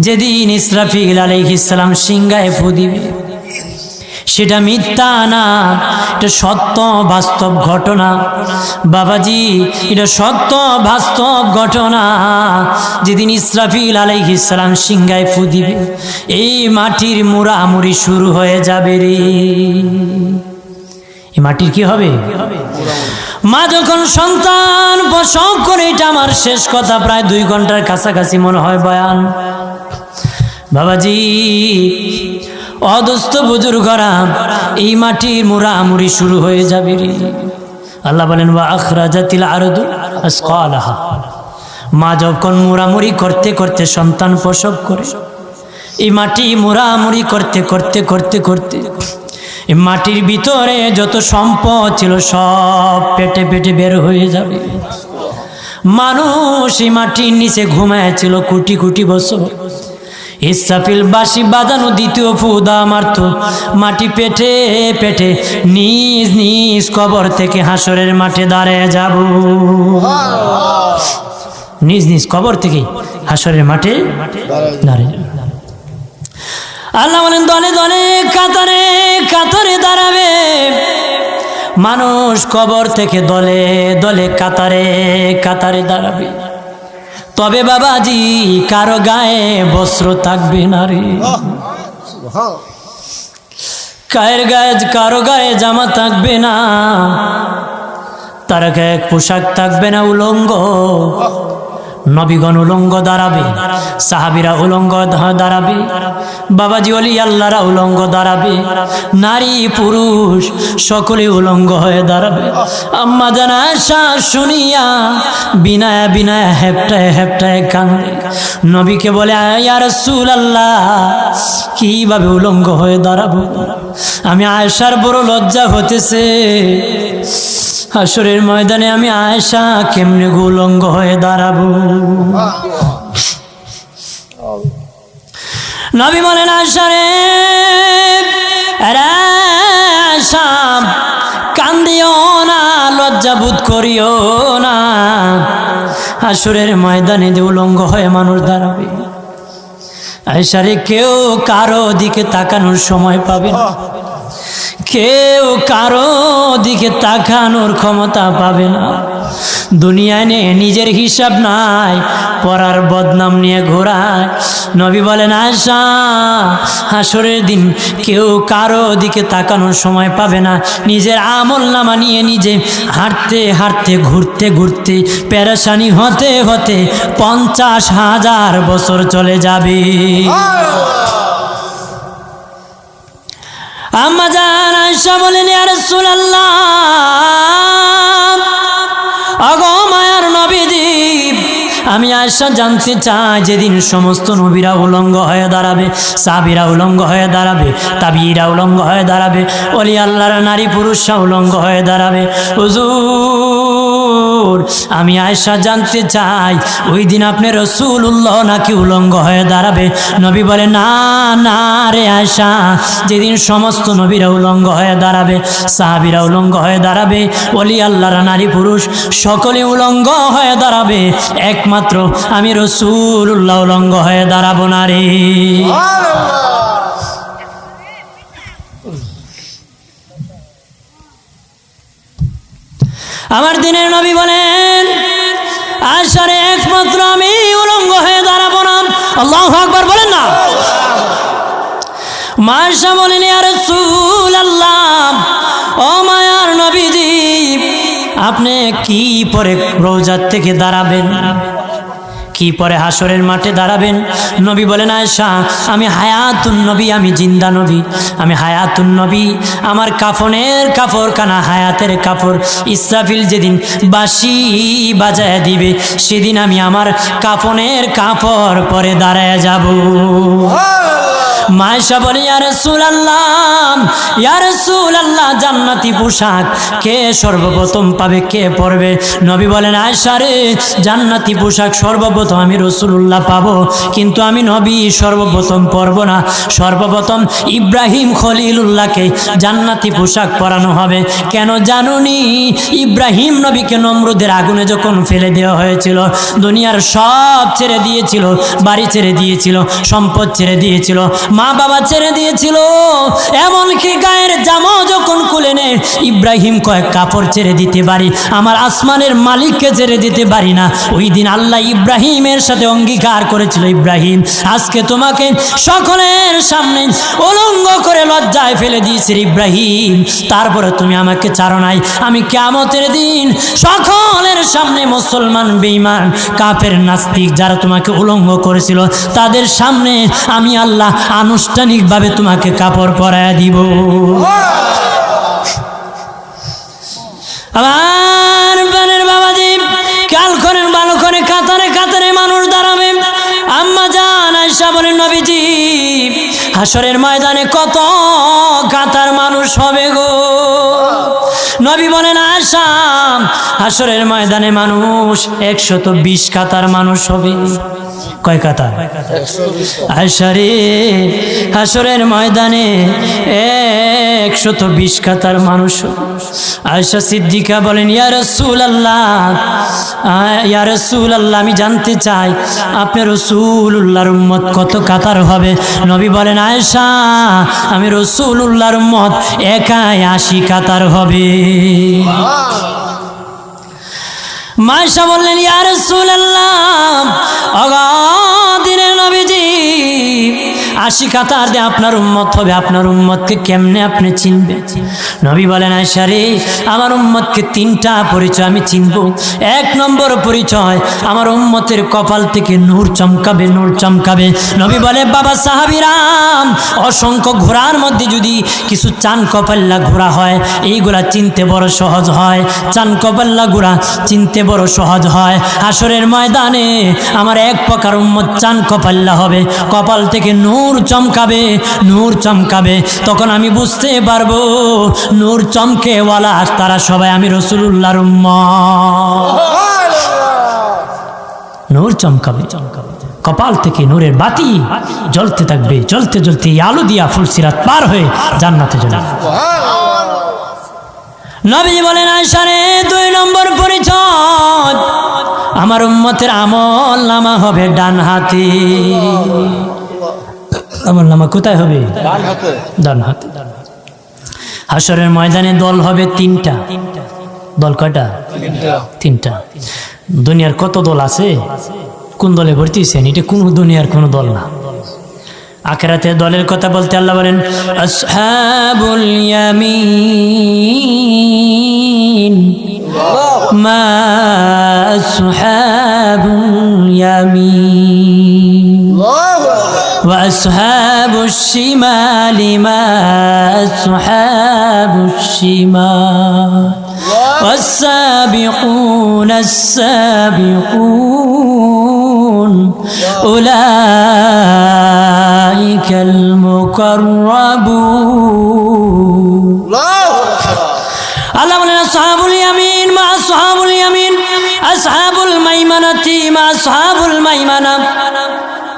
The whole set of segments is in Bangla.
যেদিন ইসরাফিল আলাইহিস সালাম সিংহায় ফু দিবে, সেটা মিথ্যা না, এটা সত্য বাস্তব ঘটনা বাবাজি, এটা সত্য বাস্তব ঘটনা। যেদিন ইসরাফিল আলাইহিস সালাম সিংহায় ফু দিবে, এই মাটির মুড়ামুড়ি শুরু হয়ে যাবে রে। এই মাটির কি হবে? মা যখন সন্তান প্রসব করে, এটা আমার শেষ কথা, প্রায় 2 ঘন্টার কাছাকাছি মনে হয় বয়ান বাবাজি। অদস্ত বুজুর্গরা, এই মাটির মুড়ামুড়ি শুরু হয়ে যাবে রে। আল্লাহ বলেন ওয়া আখরাজাতিল আরদু আসকালাহা। মা যখন মুড়ামুড়ি করতে করতে সন্তান প্রসব করে, এই মাটি মুড়ামুড়ি করতে করতে করতে করতে এই মাটির ভিতরে যত সম্পদ ছিল সব পেটে পেটে বের হয়ে যাবে। মানুষ এই মাটির নিচে ঘুমায়েছিল কোটি কোটি বছর। ইসরাফিল বাঁশি বাজানো দ্বিতীয় ফুদা মারত, মাটি পেটে পেটে নিজ নিজ কবর থেকে হাসরের মাঠে দাঁড়িয়ে যাব। নিজ নিজ কবর থেকে হাসরের মাঠে দাঁড়িয়ে যাব। আল্লাহ বলেন দলে দলে কাতারে কাতারে দাঁড়াবে মানুষ, কবর থেকে দলে দলে কাতারে কাতারে দাঁড়াবে। তবে বাবাজি কারো গায়ে বস্ত্র থাকবে না রে, কারো গায়ে জামা থাকবে না, তার গায়ে পোশাক থাকবে না, উলঙ্গ। নবীগণ উলঙ্গ দাঁড়াবে, সাহাবীরা উলঙ্গ দাঁড়াবে, বাবাজি ওলি আল্লাহরা উলঙ্গ দাঁড়াবে, নারী পুরুষ সকলে উলঙ্গ হয়ে দাঁড়াবে। আম্মা জান আয়েশা শুনিয়া বিনায়া বিনায়া হেপটায় হেপটায় কান্দে, নবীকে বলে ইয়া রাসূলুল্লাহ কিভাবে উলঙ্গ হয়ে দাঁড়াবো? আমি আয়েশার বড় লজ্জা হতেছে, হাসরের ময়দানে আমি আয়েশা কেমনে উলঙ্গ হয়ে দাঁড়াবো? নবী বলেন আয়েশা রে, আয়েশা কান্দিও না, লজ্জা বোধ করিও না, হাসরের ময়দানে যে উলঙ্গ হয়ে মানুষ দাঁড়াবে, আয়েশা রে কেউ কারো দিকে তাকানোর সময় পাবে না, কেউ কারো দিকে তাকানোর ক্ষমতা পাবে না। দুনিয়ায় নিয়ে নিজের হিসাব নাই, পরার বদনাম নিয়ে ঘোরায়। নবী বলেন আয়েশা হাসরের দিন কেউ কারো দিকে তাকানোর সময় পাবে না, নিজের আমল নামা নিয়ে নিজে হাঁটতে হাঁটতে ঘুরতে ঘুরতে পেরেশানি হতে হতে 50,000 বছর চলে যাবে। আম্মা জান আয়েশা বলেন ইয়া রাসূলুল্লাহ, ওগো মায়ার নবীজি, আমি আয়েশা জানতে চাই যেদিন সমস্ত নবীরা উলঙ্গ হয়ে দাঁড়াবে, সাহাবীরা উলঙ্গ হয়ে দাঁড়াবে, তাবিঈরা উলঙ্গ হয়ে দাঁড়াবে, ওলি আল্লাহর নারী পুরুষরা উলঙ্গ হয়ে দাঁড়াবে, হুজুর আমি আয়েশা জানতে চাই ওই দিন আপনি রাসূলুল্লাহ নাকি উলঙ্গ হয়ে দাঁড়াবে? নবী বলে না না রে আয়েশা, যেদিন সমস্ত নবীরা উলঙ্গ হয়ে দাঁড়াবে, সাহাবীরা উলঙ্গ হয়ে দাঁড়াবে, ওলি আল্লাহর নারী পুরুষ সকলে উলঙ্গ হয়ে দাঁড়াবে, একমাত্র আমি রাসূলুল্লাহ উলঙ্গ হয়ে দাঁড়াবো না রে। আমার দিনের নবী বলেন আয়েশা রে একমাত্র আমি উলঙ্গ হয়ে দাঁড়াবো না। আল্লাহু আকবার বলেন না। মা আয়েশা বলেন ইয়া রাসূলুল্লাহ, ও মায়ার নবীজি আপনি কি পরে রওজা থেকে দাঁড়াবেন, কি পরে হাসরের মাঠে দাঁড়াবেন? নবী বলেন আয়েশা আমি হায়াতুন নবী, আমি জিন্দা নবী, আমি হায়াতুন নবী, আমার কাফনের কাপড় কানা হায়াতের কাপড়। ইসরাফিল যেদিন বাঁশি বাজায় দিবে সেদিন আমি আমার কাফনের কাপড় পরে দাঁড়ায় যাব। মা আয়েশা বলে ইয়া রাসূলুল্লাহ জান্নাতি পোশাক কে সর্বপ্রথম পাবে, কে পরবে? নবী বলেন আয়েশা রে, জান্নাতি পোশাক সর্বপ্রথম আমি রাসূলুল্লাহ পাবো, কিন্তু আমি নবী সর্বপ্রথম পরব না। সর্বপ্রথম ইব্রাহিম খলিলুল্লাহকে জান্নাতি পোশাক পরানো হবে। কেন জানুনি? ইব্রাহিম নবীকে নমরুদের আগুনে যখন ফেলে দেওয়া হয়েছিল, দুনিয়ার সব ছেড়ে দিয়েছিল, বাড়ি ছেড়ে দিয়েছিল, সম্পদ ছেড়ে দিয়েছিল, মা বাবা ছেড়ে দিয়েছিল, এমনকি গায়ের জামাও যখন খুলে নে, ইব্রাহিম কয়েক কাপড় ছেড়ে দিতে পারি, আমার আসমানের মালিককে ছেড়ে দিতে পারি না। ওই দিন আল্লাহ ইব্রাহিমের সাথে অঙ্গীকার করেছিল, ইব্রাহিম আজকে তোমাকে সকলের সামনে উলঙ্গ করে লজ্জায় ফেলে দিয়েছি ইব্রাহিম, তারপরে তুমি আমাকে ছাড়ো নাই। আমি কিয়ামতের দিন সকলের সামনে মুসলমান, বেঈমান, কাফের, নাস্তিক যারা তোমাকে উলঙ্গ করেছিল তাদের সামনে আমি আল্লাহ আনুষ্ঠানিকভাবে তোমাকে কাপড় পরায়া দিব। আমার বানের বাবাজি খেয়াল করেন, ভালো করে, কাতারে কাতারে মানুষ দাঁড়াবে। আম্মা জান আয়েশা বলেন নবীজি হাসরের ময়দানে কত কাতার মানুষ হবে গো? নবী বলেন আয়েশা হাসরের ময়দানে মানুষ 120 কাতার মানুষ হবে। কয় কাতার? আয়েশা রে, হাসরের ময়দানে 120 কাতার মানুষ। আয়েশা সিদ্দিকা বলেন ইয়া রাসূলুল্লাহ, আমি জানতে চাই আপনি রাসূলুল্লাহর উম্মত কত কাতার হবে? নবী বলেন আয়েশা আমি রাসূলুল্লাহর উম্মত একাই 80 কাতার হবে। মা আয়েশা বললেন ইয়া রাসূলুল্লাহ, দিনের নবীজি 80 কাতার দিয়ে আপনার উম্মত হবে, আপনার উম্মতকে কেমনে আপনি চিনবেন? নবী বলেন আয়েশা রে, আমার উম্মতকে 3টা পরিচয় আমি চিনব। 1 নম্বর পরিচয়, আমার উম্মতের কপাল থেকে নূর চমকাবে, নূর চমকাবে। নবী বলে বাবা সাহাবীরাম, অসংখ্য ঘোড়ার মধ্যে যদি কিছু চান কপাল্লা ঘোড়া হয়, এইগুলা চিনতে বড় সহজ হয়। চান কপাল্লা ঘোড়া চিনতে বড় সহজ হয়। হাসরের ময়দানে আমার এক প্রকার উম্মত চান কপাল্লা হবে, কপাল থেকে নূর চমকাবে, নূর চমকাবে। তখন আমি বুঝতে পারবো নূর চমকেওয়ালা তারা সবাই আমি রাসূলুল্লাহর উম্মত। নূর চমকাবে, কপাল থেকে নূরের বাতি জ্বলতে থাকবে, জ্বলতে জ্বলতে আলো দিয়া ফুলসিরাত পার হয়ে জান্নাতে চলে যাবে। নবী বলেন আয়েশা রে, 2 নম্বর পরিচয়, আমার উম্মতের আমল নামা হবে ডান হাতে। আমল নামা কোথায় হবে? ডান হাতে। হাসরের ময়দানে দল হবে 3টা। দল কয়টা? 3টা। দুনিয়ার কত দল আছে? কোন দলে ভর্তি হয়েছেন? এটা কোন দুনিয়ার কোন দল না। আখিরাতের দলের কথা বলতে আল্লাহ বলেন আসহাবুল ইয়ামিন মা আসহাবুল ইয়ামিন ওয়া আসহাবুশ শিমালি মা আসহাবুশ শিমাল والسابقون السابقون أولئك المقربون الله বলেন আসহাবুল ইয়ামিন মা আসহাবুল ইয়ামিন আসহাবুল মাইমানাতি মা আসহাবুল মাইমানা।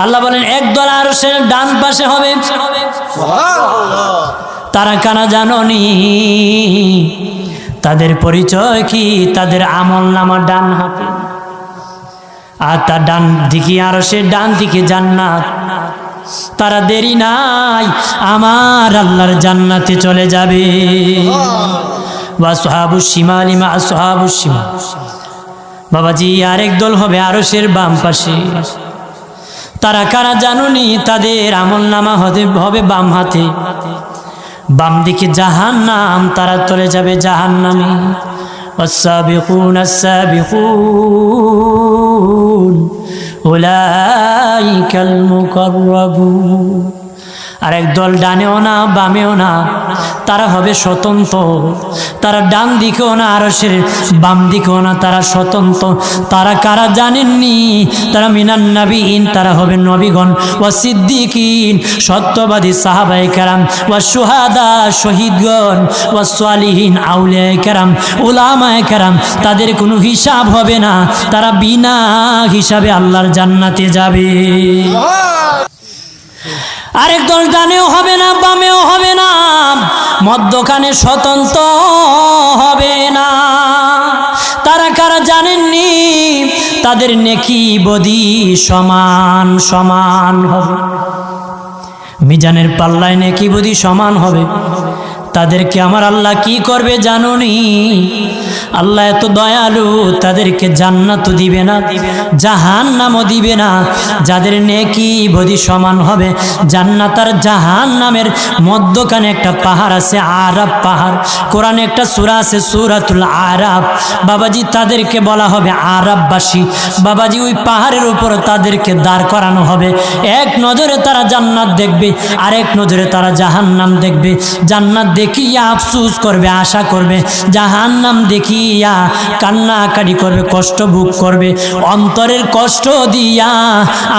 আল্লাহ বলেন একদল আরশের ডান পাশে হবে। সুবহানাল্লাহ। তারা কানা জানোনি? তাদের পরিচয় কি? তাদের আমল নামা ডান হাতে, আর তার ডান দিকে আরশের ডান দিকে জান্নাত। তারা দেরি নাই, আমার আল্লাহর জান্নাতে চলে যাবে। ওয়া আসহাবুশ শিমালি মা আসহাবুশ শিমাল। বাবাজি আরেক দল হবে আরশের বাম পাশে। তারা কারা জানুনি? তাদের আমল নামা হবে বাম হাতে। বাম দিকে জাহান্নাম, তারা চলে যাবে জাহান্নামে। والسابقون السابقون أولئك المقربون আর একদল ডানেও না বামেও না, তারা হবে স্বতন্ত্র। তারা ডান দিকেও না আরশের বাম দিকেও না, তারা স্বতন্ত্র। তারা কারা জানেননি? তারা মিনান নবীন, তারা হবে নবীগণ, ওয়া সিদ্দিকিন সত্যবাদী সাহাবায়ে কেরাম, ওয়া শুহাদা শহীদগণ, ওয়া সালিহিন আউলিয়ায়ে কেরাম উলামায়ে কেরাম। তাদের কোনো হিসাব হবে না, তারা বিনা হিসাবে আল্লাহর জান্নাতে যাবে। আরেক দল ডানেও হবে না বামেও হবে না, মধ্যখানে স্বতন্ত্র হবে না। তারা কারা জানেননি? তাদের নেকি বদি সমান সমান হবে, মিজানের পাল্লায় নেকি বদি সমান হবে। তাদেরকে আমার আল্লাহ কি করবে জানুনি? আল্লাহ এত দয়ালু, তাদেরকে জান্নাতও দিবে না, জাহান্নামও দিবে না। যাদের নেকি বদি সমান হবে, জান্নাত আর জাহান্নামের মধ্যখানে একটা পাহাড় আছে, আরাব পাহাড়। কোরআনে একটা সূরা আছে সূরাতুল আরাব। বাবাজি তাদেরকে বলা হবে আরাববাসী। বাবাজি ওই পাহাড়ের উপর তাদেরকে দাঁড় করানো হবে। এক নজরে তারা জান্নাত দেখবে, আরেক নজরে তারা জাহান্নাম দেখবে। জান্নাত দেখিয়া আফসোস করবে, আশা করবে, জাহান্নাম দেখিয়া কান্নাকাটি করবে, কষ্ট ভোগ করবে। অন্তরের কষ্ট দিয়া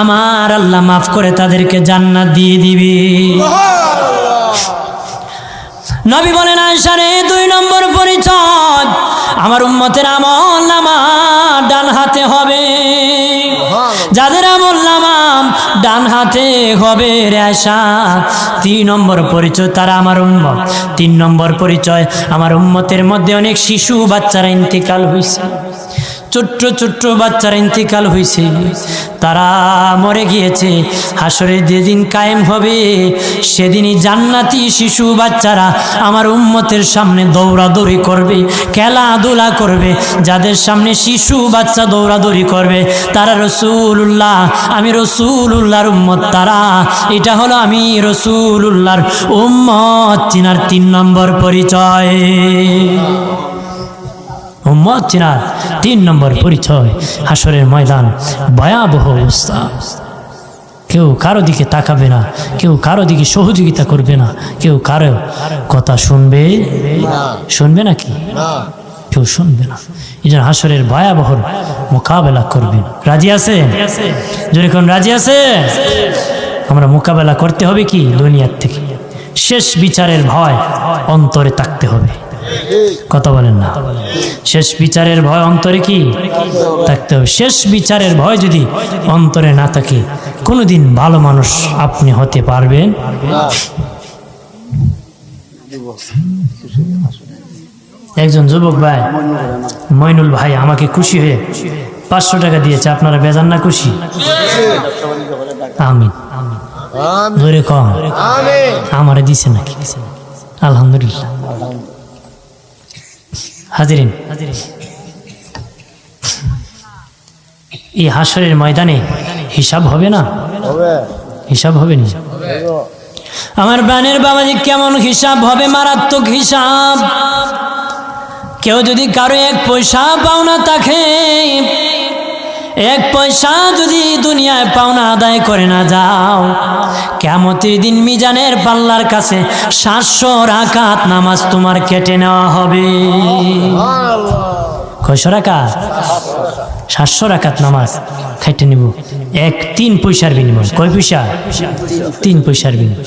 আমার আল্লাহ মাফ করে তাদেরকে জান্নাত দিয়ে দিবে। নবী বলেন আয়েশারে, 2 নম্বর পরিচয়, আমার উম্মতের আমল নামা ডান হাতে হবে। যাদের আমল নামা ডান হাতে হবে রে আয়েশা, 3 নম্বর পরিচয় তারা আমার উম্মত। 3 নম্বর পরিচয়, আমার উম্মতের মধ্যে অনেক শিশু বাচ্চারা ইন্তিকাল হয়েছে, ছোট্ট ছোট্ট বাচ্চারা ইন্তিকাল হয়েছে, তারা মরে গিয়েছে। হাসরের যেদিন কায়েম হবে, সেদিনই জান্নাতি শিশু বাচ্চারা আমার উম্মতের সামনে দৌড়াদৌড়ি করবে, খেলাধুলা করবে। যাদের সামনে শিশু বাচ্চা দৌড়াদৌড়ি করবে, তারা রাসূলুল্লাহ, আমি রাসূলুল্লাহর উম্মত তারা। এটা হলো আমি রাসূলুল্লাহর উম্মত চিনার 3 নম্বর পরিচয়। উম্মত চিনার 3 নম্বর পরিচয়। হাসরের ময়দান ভয়াবহ অবস্থা, কেউ কারো দিকে তাকাবে না, কেউ কারো দিকে সহযোগিতা করবে না, কেউ কারো কথা শুনবে নাকি? কেউ শুনবে না। এই জন্য হাসরের ভয়াবহ মোকাবেলা করবেন। রাজি আছেন? যদি কোন রাজি আছে, আমরা মোকাবেলা করতে হবে কি দুনিয়ার থেকে। শেষ বিচারের ভয় অন্তরে থাকতে হবে। কথা বলেন না? শেষ বিচারের ভয় অন্তরে কি থাকতে হবে। শেষ বিচারের ভয় যদি অন্তরে না থাকে, কোনোদিন ভালো মানুষ আপনি হতে পারবেন না। একজন যুবক ভাই মইনুল ভাই আমাকে খুশি হয়ে 500 টাকা দিয়েছে। আপনারা বেজান না খুশি? আমিন। ধরে কম আমারে দিছে নাকি? আলহামদুলিল্লাহ। হাজিরিন, এই হাসরের ময়দানে হিসাব হবে না? হিসাব হবে না? আমার প্রাণের বাবাজি, কেমন হিসাব হবে? মারাত্মক হিসাব। কেউ যদি কারো 1 পয়সা পাওনা থাকে, 1 পয়সা যদি দুনিয়ায় পাওনা আদায় করে না যাও, কিয়ামতের দিন মিজানের পাল্লার কাছে 700 রাকাত নামাজ তোমার কেটে নেওয়া হবে। কয়শো রাকাত? 700 রাকাত নামাজ কেটে নিব 3 পয়সার বিনিময়। কয় পয়সা? 3 পয়সার বিনিময়।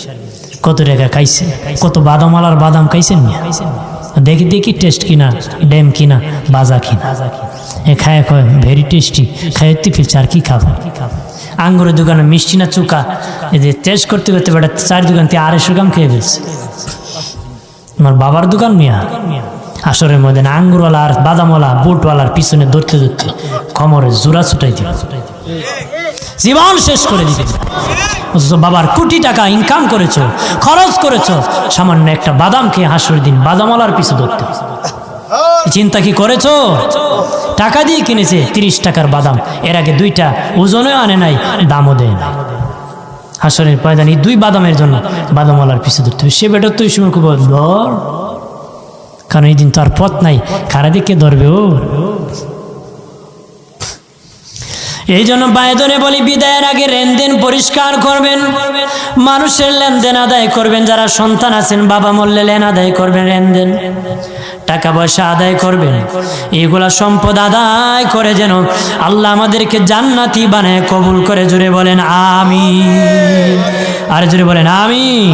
কত টাকা খাইছে? কত বাদামালার বাদাম খাইছেন? দেখি দেখি টেস্ট কিনা, ড্যাম কিনা, বাজা কিনা। খায় কয় ভেরি টেস্টি, খায় ফিরছে আর কি খাবো। আঙ্গুরের দোকানে মিষ্টি না চুকা, এই যে টেস্ট করতে করতে বেটা 4 দোকান থেকে 250 গ্রাম খেয়ে ফেলছে। আমার বাবার দোকান মিয়া। আসরের মধ্যে আঙ্গুরওয়ালা আর বাদামওয়ালা বুটওয়ালার পিছনে ধরতে ধরতে কোমরে জোড়া ছুটাই দিবে, জীবন শেষ করে দিবে। বাবার কোটি টাকা ইনকাম করেছো, খরচ করেছো, সামান্য একটা বাদাম খেয়ে হাসরের দিন বাদামওয়ালার পিছু ধরতে। চিন্তা কি করেছো? টাকা দিয়ে কিনেছে 30 টাকার বাদাম, এর আগে 2টা ওজনেও আনে নাই, দামও দেয় না। হাসরের ময়দানে 2 বাদামের জন্য বাদামওয়ালার পিছু ধরতে হবে। সে বেটার তো এই সময় খুব ধর, কারণ এই দিন তো আর পথ নাই, কারা দিকে ধরবে ও। এই জন্য বায়দনে বলি বিদায়ের আগে লেনদেন পরিষ্কার করবেন, মানুষের লেনদেন আদায় করবেন। যারা সন্তান আছেন বাবা মরলে লেন আদায় করবেন, লেনদেন টাকা পয়সা আদায় করবেন। এইগুলা সম্পদ আদায় করে যেন আল্লাহ আমাদেরকে জান্নাতি বানায় কবুল করে। জোরে বলেন আমিন, আর জোরে বলেন আমিন।